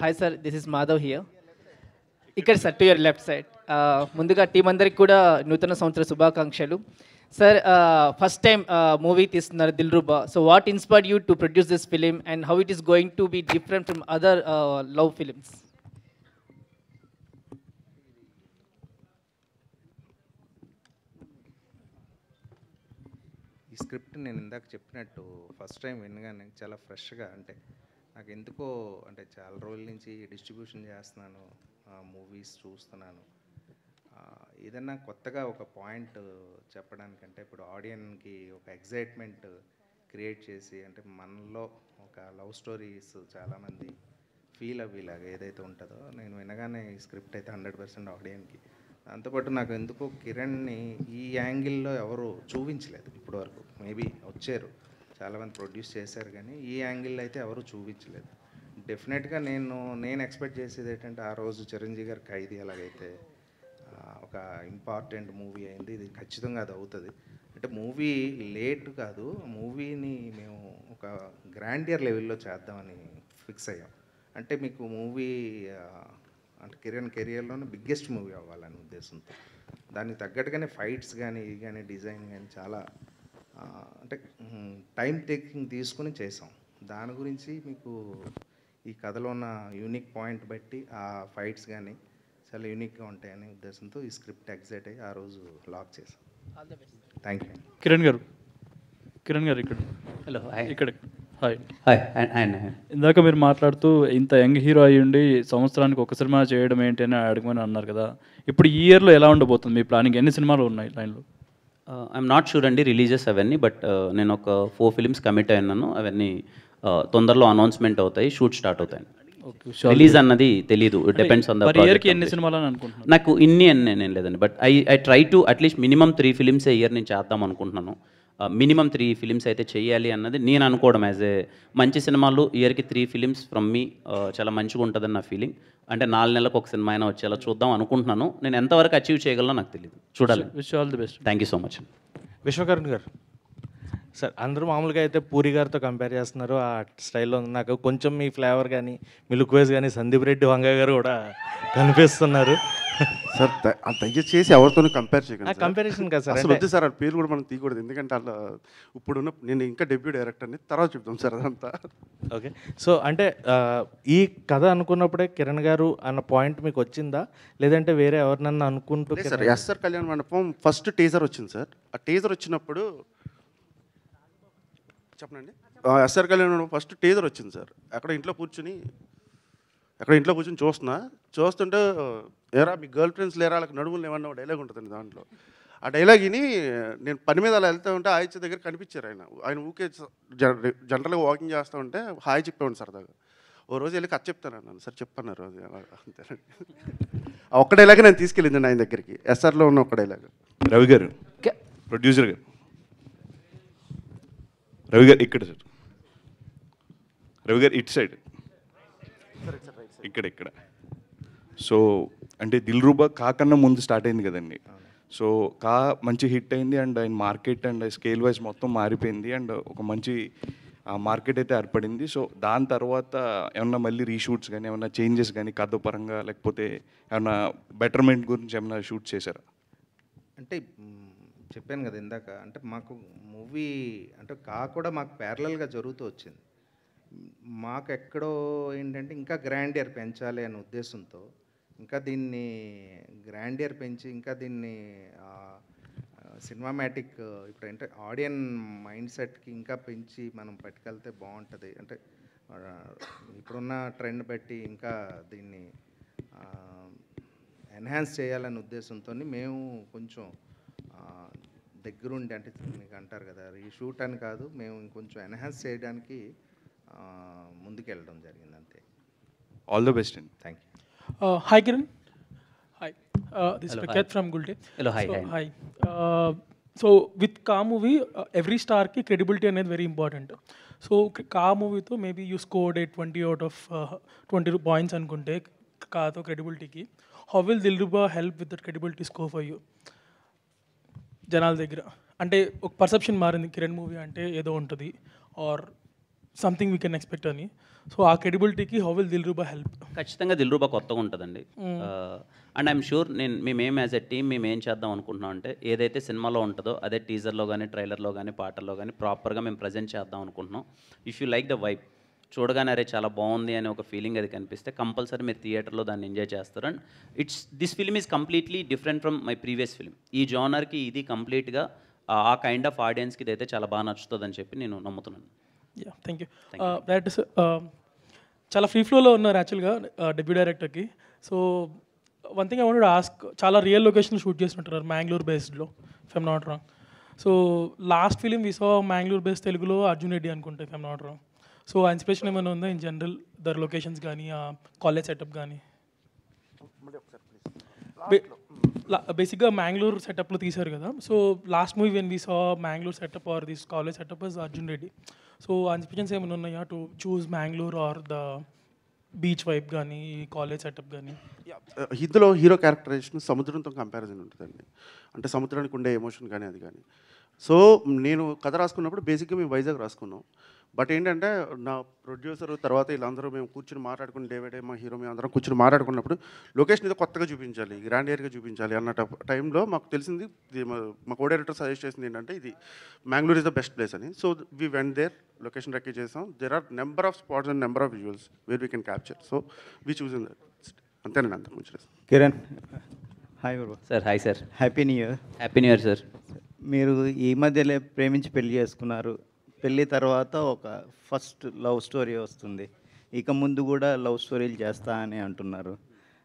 Hi sir, this is Madhav here. ఇక్కడ sir to your left side. ముందుగా టీం అందరికి కూడా నూతన సంవత్సర శుభాకాంక్షలు. సార్ ఫస్ట్ టైం మూవీ తీస్తున్నారు Dilruba. So what inspired you to produce this film and how it is going to be different from other love films? ఈ script నేను ఇందాక చెప్పినట్టు ఫస్ట్ టైం వినగానే చాలా ఫ్రెష్గా, అంటే నాకు ఎందుకో, అంటే చాలా రోజుల నుంచి డిస్ట్రిబ్యూషన్ చేస్తున్నాను, మూవీస్ చూస్తున్నాను, ఏదన్నా కొత్తగా ఒక పాయింట్ చెప్పడానికంటే ఇప్పుడు ఆడియన్కి ఒక ఎగ్జైట్మెంట్ క్రియేట్ చేసి, అంటే మనలో ఒక లవ్ స్టోరీస్ చాలామంది ఫీల్ అవ్వేలాగా ఏదైతే ఉంటుందో, నేను వినగానే ఈ స్క్రిప్ట్ అయితే 100% ఆడియన్కి. దాంతోపాటు నాకు ఎందుకో కిరణ్ని ఈ యాంగిల్లో ఎవరు చూపించలేదు ఇప్పటివరకు. మేబీ వచ్చారు చాలామంది ప్రొడ్యూస్ చేశారు, కానీ ఈ యాంగిల్లో అయితే ఎవరు చూపించలేదు. డెఫినెట్గా నేను ఎక్స్పెక్ట్ చేసేది ఏంటంటే, ఆ రోజు చిరంజీవి గారి ఖైదీ ఎలాగైతే ఒక ఇంపార్టెంట్ మూవీ అయింది, ఇది ఖచ్చితంగా అది అవుతుంది. అంటే మూవీ లేట్ కాదు, మూవీని మేము ఒక గ్రాండియర్ లెవెల్లో చేద్దామని ఫిక్స్ అయ్యాం. అంటే మీకు మూవీ అంటే కిరణ్ కెరియర్లోనే బిగ్గెస్ట్ మూవీ అవ్వాలనే ఉద్దేశంతో, దానికి తగ్గట్టుగానే ఫైట్స్ కానీ ఇది కానీ డిజైన్ కానీ చాలా అంటే టైం టేకింగ్ తీసుకుని చేసాం. దాని గురించి మీకు ఈ కథలో ఉన్న యూనిక్ పాయింట్ బట్టి ఆ ఫైట్స్ కానీ చాలా యూనిక్గా ఉంటాయనే ఉద్దేశంతో ఈ స్క్రిప్ట్ ఎగ్జైట్ అయ్యి ఆ రోజు లాక్ చేసాం. Thank you. కిరణ్ గారు ఇక్కడ. హలో, ఇక్కడ. హాయ్. హాయ్. ఇందాక మీరు మాట్లాడుతూ ఇంత యంగ్ హీరో అయ్యి ఉండి సంవత్సరానికి ఒక సినిమా చేయడం ఏంటి అని అడగమని అన్నారు కదా. ఇప్పుడు ఈ ఇయర్లో ఎలా ఉండబోతుంది మీ ప్లానింగ్? ఎన్ని సినిమాలు ఉన్నాయి లైన్లో? ఐఎమ్ నాట్ షూర్ అండి రిలీజెస్ అవన్నీ, బట్ నేను ఒక 4 ఫిలిమ్స్ కమిట్ అయినాను. అవన్నీ తొందరలో అనౌన్స్మెంట్ అవుతాయి, షూట్ స్టార్ట్ అవుతాయి. Okay, sure. రిలీజ్ అన్నది తెలీదు, depends on the per year కి ఎన్ని సినిమాలు అని అనుకుంటున్నారు? నాకు ఇన్ని అని నేను లేదండి, but I try to at least minimum 3 films year నేను చేద్దాం అనుకుంటున్నాను. మినిమం 3 ఫిలిమ్స్ అయితే చేయాలి అన్నది నేను అనుకోవడం. యాజ్ ఏ మంచి సినిమాలు ఇయర్కి 3 ఫిలిమ్స్ ఫ్రమ్ మీ చాలా మంచిగా ఉంటుందని నా ఫీలింగ్. అంటే 4 నెలలకు ఒక సినిమా అయినా వచ్చేలా చూద్దాం అనుకుంటున్నాను. నేను ఎంతవరకు అచీవ్ చేయగలనో నాకు తెలియదు, చూడాలి. Wish all the best. Thank you so much. Vishwakaran గారు సార్, అందరూ మామూలుగా అయితే పూరి గారితో కంపేర్ చేస్తున్నారు ఆ స్టైల్లో. నాకు కొంచెం మీ ఫ్లేవర్ కానీ మీ లుక్ వైజ్ కానీ సందీప్ రెడ్డి వంగ గారు కూడా కనిపిస్తున్నారు సార్. దయచేసి ఎవరితోనూ కంపేర్ చేయకండి. కంపారిజన్ కదా సార్, అసలు వద్దు సార్, ఆ పేరు కూడా మనం తీయకూడదు. ఎందుకంటే అలా ఇప్పుడున్న నేను ఇంకా డెబ్యూ డైరెక్టర్ని, తర్వాత చెప్తాం సార్ అదంతా. ఓకే. సో అంటే ఈ కథ అనుకున్నప్పుడే కిరణ్ గారు అన్న పాయింట్ మీకు వచ్చిందా, లేదంటే వేరే ఎవరినన్నా అనుకుంటూ? సార్ ఎస్ఆర్ కళ్యాణ్ మండపం ఫస్ట్ టీజర్ వచ్చింది సార్. ఆ టీజర్ వచ్చినప్పుడు చెప్పనండి, ఎస్ఆర్ కళ్యాణ్ మండపం ఫస్ట్ టీజర్ వచ్చింది సార్. అక్కడ ఇంట్లో కూర్చుని చూస్తుంటే ఏరా మీ గర్ల్ ఫ్రెండ్స్ లేరా, వాళ్ళకి నడుములు ఏమన్నా డైలాగ్ ఉంటుందండి దాంట్లో. ఆ డైలాగ్ విని నేను పని మీద అలా వెళ్తూ ఉంటే ఆయిత్య దగ్గర కనిపించారు ఆయన ఊకే జనరల్గా వాకింగ్ చేస్తూ ఉంటే హాయ్ చెప్పేవాడు సరదాగా. ఓ రోజు వెళ్ళి కథ చెప్తాను అన్నాను సార్, చెప్పన్నారు అది అంతేనండి. ఆ ఒక్క డైలాగ్ నేను తీసుకెళ్ళింది ఆయన దగ్గరికి, ఎస్ఆర్లో ఉన్న ఒక్క డైలాగ్. రవి గారు, ప్రొడ్యూసర్ గారు, రవి గారు ఇక్కడ సార్, రవి గారు ఇటు సైడ్, ఇక్కడ. సో అంటే దిల్రూబా కాకన్నా ముందు స్టార్ట్ అయింది కదండి. సో కా మంచి హిట్ అయింది అండ్ ఆయన మార్కెట్ అండ్ స్కేల్ వైజ్ మొత్తం మారిపోయింది అండ్ ఒక మంచి మార్కెట్ అయితే ఏర్పడింది. సో దాని తర్వాత ఏమన్నా మళ్ళీ రీషూట్స్ కానీ ఏమన్నా చేంజెస్ కానీ కథ పరంగా, లేకపోతే ఏమన్నా బెటర్మెంట్ గురించి ఏమన్నా షూట్ చేశారా? అంటే చెప్పాను కదా ఇందాక, అంటే మాకు మూవీ అంటే కూడా మాకు ప్యారలల్గా జరుగుతూ వచ్చింది. మాకు ఎక్కడో ఏంటంటే ఇంకా గ్రాండియర్ పెంచాలి అనే ఉద్దేశంతో, ఇంకా దీన్ని గ్రాండియర్ పెంచి ఇంకా దీన్ని సినిమామాటిక్ ఇప్పుడు అంటే ఆడియన్ మైండ్ సెట్కి ఇంకా పెంచి మనం పట్టుకెళ్తే బాగుంటుంది. అంటే ఇప్పుడున్న ట్రెండ్ బట్టి ఇంకా దీన్ని ఎన్హాన్స్ చేయాలనే ఉద్దేశంతో మేము కొంచెం దగ్గరుండి, అంటే మీకు అంటారు కదా రీషూట్ అని కాదు, మేము ఇంకొంచెం ఎన్హాన్స్ చేయడానికి ముందుకెళ్ళడం జరిగింది అంతే. ఆల్ ద బెస్ట్ అండి. Thank you. Hi Kiran. Hi. This is Hello, Prakat hi. from Gulte. Hello, hi, So, hi. So with Ka movie, every star ki credibility అనేది very important. So Ka movie తో maybe you scored a 20 out of 20 points అనుకుంటే Kaతో credibility కి, how will Dilruba help with that credibility score for you? జనాల దగ్గర అంటే ఒక perception మారింది, Kiran movie అంటే ఏదో ఉంటుంది or something we can expect అని. సో ఆ క్రెడిబిలిటీకి హౌ విల్ దిల్రూబా హెల్ప్? ఖచ్చితంగా దిల్రూబా కొత్తగా ఉంటుందండి. అండ్ ఐఎమ్ షూర్ మేమేం యాజ్ ఎ టీమ్ మేము ఏం చేద్దాం అనుకుంటున్నాం అంటే ఏదైతే సినిమాలో ఉంటుందో అదే టీజర్లో కానీ ట్రైలర్లో కానీ పాటల్లో కానీ ప్రాపర్గా మేము ప్రజెంట్ చేద్దాం అనుకుంటున్నాం. If you like the vibe, చూడగానే అరే చాలా బాగుంది అనే ఒక ఫీలింగ్ అది కనిపిస్తే కంపల్సరీ మీరు థియేటర్లో దాన్ని ఎంజాయ్ చేస్తారు. And this film is completely different from my previous film. ఈ జానర్కి ఇది కంప్లీట్గా ఆ కైండ్ ఆఫ్ ఆడియన్స్కి ఇదైతే చాలా బాగా నచ్చుతుందని చెప్పి నేను నమ్ముతున్నాను. Yeah, thank you. డైరెక్టర్ చాలా ఫ్రీ ఫ్లోలో ఉన్నారు యాక్చువల్గా డెబ్యూ డైరెక్టర్కి. So one thing I wanted to ask, చాలా రియల్ లొకేషన్ షూట్ చేస్తుంటారు మ్యాంగ్లూర్ బేస్డ్లో, if I'm not wrong. So last film we saw Mangalore based తెలుగులో అర్జున్ రెడ్డి అనుకుంటా, if I'm not wrong. So uh inspiration ఏమైనా ఉందా ఇన్ జనరల్ దర్ లొకేషన్స్ కానీ college setup కానీ? బేసిక్గా మ్యాంగ్లూర్ సెటప్లో తీశారు కదా. So last movie when we saw Mangalore setup or this college setup is Arjun Reddy. So ఆ ఇన్స్పిరేషన్స్ ఏమైనా ఉన్నాయా to choose Mangalore or the beach vibe కానీ కాలేజ్ సెటప్ కానీ? ఇందులో హీరో క్యారెక్టరైజేషన్ సముద్రంతో కంపారిజన్ ఉంటుందండి. అంటే సముద్రానికి ఉండే ఎమోషన్ కానీ అది కానీ. సో నేను కథ రాసుకున్నప్పుడు బేసిక్గా మేము వైజాగ్ రాసుకున్నాం. బట్ ఏంటంటే నా ప్రొడ్యూసర్ తర్వాత వీళ్ళందరూ మేము కూర్చొని మాట్లాడుకుని డేవిడే మా హీరో మేము అందరం కూర్చొని మాట్లాడుకున్నప్పుడు లొకేషన్ ఏదో కొత్తగా చూపించాలి, గ్రాండ్ ఏరియాగా చూపించాలి అన్న టైంలో మాకు తెలిసింది, మా కో డైరెక్టర్ సజెస్ట్ చేసింది ఏంటంటే ఇది Mangalore is the best place అని. So we went there, location recce చేసాం. There are number of spots and number of visuals where we can capture. So we choose in that. అంతేనండి, అంతకు మించి. Kiran, hi bro. Sir hi sir. Happy new year. Happy new year sir. మీరు ఈ మధ్యలో ప్రేమించి పెళ్లి చేసుకున్నారు. పెళ్ళి తర్వాత ఒక ఫస్ట్ లవ్ స్టోరీ వస్తుంది. ఇక ముందు కూడా లవ్ స్టోరీలు చేస్తా అని అంటున్నారు.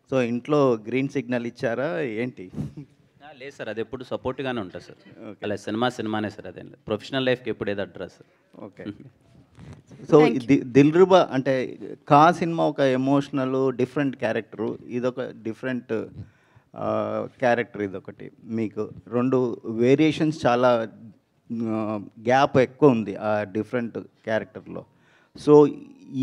సో ఇంట్లో గ్రీన్ సిగ్నల్ ఇచ్చారా ఏంటి? లేదు సార్, అది ఎప్పుడు సపోర్ట్గానే ఉంటుంది సార్. అలా సినిమానే సార్, అదే ప్రొఫెషనల్ లైఫ్కి ఎప్పుడు ఏదో అడ్రస్. ఓకే. సో దిల్రుబా అంటే కా సినిమా ఒక ఎమోషనల్ డిఫరెంట్ క్యారెక్టరు, ఇదొక డిఫరెంట్ క్యారెక్టర్. ఇదొకటి మీకు 2 వేరియేషన్స్, చాలా గ్యాప్ ఎక్కువ ఉంది ఆ డిఫరెంట్ క్యారెక్టర్లో. సో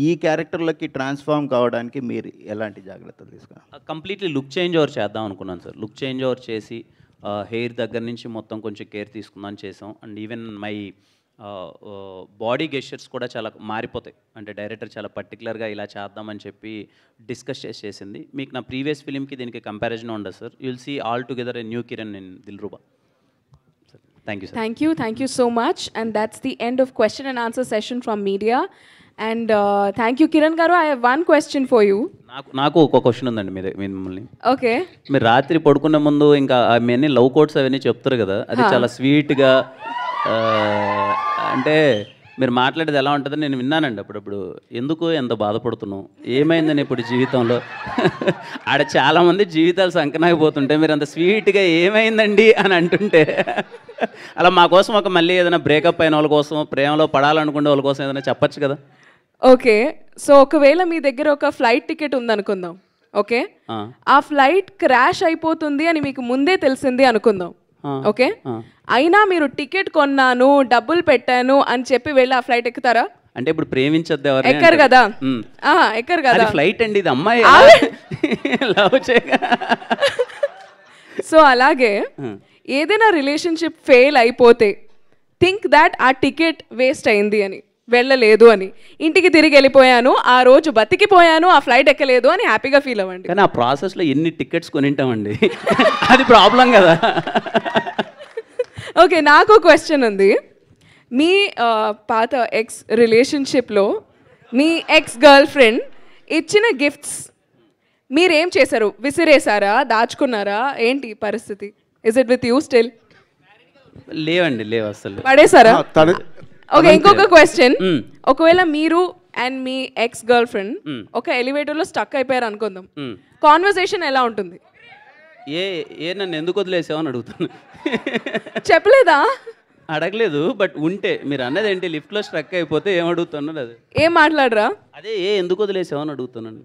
ఈ క్యారెక్టర్లకి ట్రాన్స్ఫార్మ్ కావడానికి మీరు ఎలాంటి జాగ్రత్తలు తీసుకున్నారు? కంప్లీట్లీ లుక్ చేంజ్ ఓవర్ చేద్దాం అనుకున్నాను సార్. లుక్ చేంజ్ ఓవర్ చేసి హెయిర్ దగ్గర నుంచి మొత్తం కొంచెం కేర్ తీసుకుందాం చేసాం. And even my body gestures కూడా చాలా మారిపోతాయి. అంటే డైరెక్టర్ చాలా పర్టికులర్గా ఇలా చేద్దామని చెప్పి డిస్కస్ చేసింది. మీకు నా ప్రీవియస్ ఫిలింకి దీనికి కంపారిజన్ ఉండదు sir. You will see all together a new Kiran in Dilruba. Thank you, sir. Thank you so much. And that's the end of question and answer session from media. And thank you, Kiran Garu. I have one question for you. నాకు ఒక question ఉందండి మిమ్మల్ని. Okay. మీరు రాత్రి పడుకునే ముందు ఇంకా అవన్నీ లవ్ కోట్స్ అవన్నీ చెప్తారు కదా, అది చాలా స్వీట్గా, అంటే మీరు మాట్లాడేది ఎలా ఉంటుందో నేను విన్నానండి అప్పుడప్పుడు. ఎందుకు ఎంత బాధపడుతున్నావు, ఏమైందని ఇప్పుడు జీవితంలో? ఆడ చాలామంది జీవితాలు సంకనాగిపోతుంటే మీరు అంత స్వీట్గా ఏమైందండి అని అంటుంటే, అలా మా కోసం ఒక మళ్ళీ ఏదైనా బ్రేకప్ అయిన వాళ్ళ కోసం, ప్రేమలో పడాలనుకునే వాళ్ళ కోసం ఏదైనా చెప్పచ్చు కదా. ఓకే, సో ఒకవేళ మీ దగ్గర ఒక ఫ్లైట్ టికెట్ ఉందనుకుందాం. ఓకే, ఆ ఫ్లైట్ క్రాష్ అయిపోతుంది అని మీకు ముందే తెలిసింది అనుకుందాం. ఓకే, అయినా మీరు టికెట్ కొన్నాను, డబ్బులు పెట్టాను అని చెప్పి వెళ్ళి ఆ ఫ్లైట్ ఎక్కుతారా? అంటే ఇప్పుడు ప్రేమించద్దు ఎవరు ఎక్కరు కదా, ఎక్కరు కదా. ఫ్లైట్ అండి ఇది, అమ్మాయి లవ్ చేయగా. సో అలాగే ఏదైనా రిలేషన్షిప్ ఫెయిల్ అయిపోతే థింక్ దాట్ ఆ టికెట్ వేస్ట్ అయింది అని, వెళ్ళలేదు అని, ఇంటికి తిరిగి వెళ్ళిపోయాను, ఆ రోజు బతికిపోయాను, ఆ ఫ్లైట్ ఎక్కలేదు అని హ్యాపీగా ఫీల్ అవ్వండి. కానీ ఆ ప్రాసెస్లో ఎన్ని టికెట్స్ కొనింటామండి, అది ప్రాబ్లం కదా. ఓకే, నాకు క్వశ్చన్ ఉంది. మీ పాత ఎక్స్ రిలేషన్షిప్లో మీ ఎక్స్ గర్ల్ ఫ్రెండ్ ఇచ్చిన గిఫ్ట్స్ మీరేం చేశారు? విసిరేసారా, దాచుకున్నారా, ఏంటి పరిస్థితి? Is it with you still? లేవండి, లేవు అసలు. పడేసారా? ఓకే, ఇంకొక క్వశ్చన్. ఒకవేళ మీరు and me ex girl friend ఒక ఎలివేటర్లో స్టక్ అయిపోయారు అనుకుందాం, కాన్వర్సేషన్ ఎలా ఉంటుంది? నన్ను ఎందుకు వదిలేసావు అని అడుగుతాను. చెప్పలేదా? అడగలేదు, బట్ ఉంటే మీరు అన్నది ఏంటి, లిఫ్ట్లో స్ట్రక్ అయిపోతే ఏం అడుగుతున్నారు? అది ఏం మాట్లాడరా? అదే ఎందుకు వదిలేసావు అని అడుగుతున్నాను.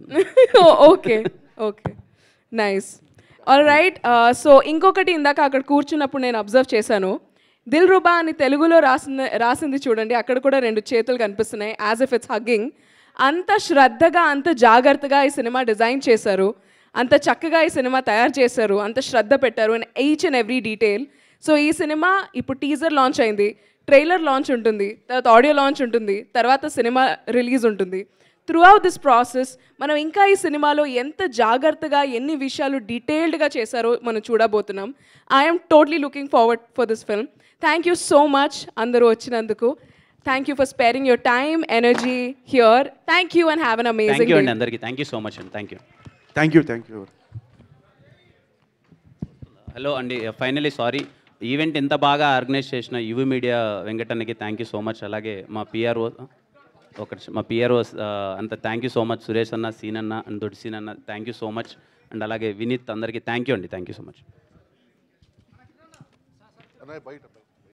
Okay okay, nice, all right. So ఇంకొకటి, ఇందాక అక్కడ కూర్చున్నప్పుడు నేను అబ్జర్వ్ చేశాను, దిల్రుబా అని తెలుగులో రాసింది చూడండి, అక్కడ కూడా 2 చేతులు కనిపిస్తున్నాయి, యాజ్ ఇఫ్ ఇట్స్ హగ్గింగ్. అంత శ్రద్ధగా, అంత జాగ్రత్తగా ఈ సినిమా డిజైన్ చేశారు, అంత చక్కగా ఈ సినిమా తయారు చేశారు, అంత శ్రద్ధ పెట్టారు in each and every detail. So ఈ సినిమా ఇప్పుడు టీజర్ లాంచ్ అయింది, ట్రైలర్ లాంచ్ ఉంటుంది, తర్వాత ఆడియో లాంచ్ ఉంటుంది, తర్వాత సినిమా రిలీజ్ ఉంటుంది. త్రూ అవుట్ దిస్ ప్రాసెస్ మనం ఇంకా ఈ సినిమాలో ఎంత జాగ్రత్తగా, ఎన్ని విషయాలు డీటెయిల్డ్గా చేశారో మనం చూడబోతున్నాం. I'm totally looking forward for this film. Thank you so much అందరూ వచ్చినందుకు. Thank you for sparing your time, energy here. Thank you and have an amazing day. అందరికీ థ్యాంక్ యూ సో మచ్ అండి. Thank you. హలో అండి, finally sorry, event ఇంత బాగా organize చేసిన UV media వెంకటన్నకి thank you so much. అలాగే మా PRO అంత thank you so much. Suresh అన్న, సీన్ అన్న అండ్ దొడ్డి సీన్ అన్న, thank you so much. And అలాగే వినీత్ అందరికీ థ్యాంక్ యూ అండి. Thank you so much.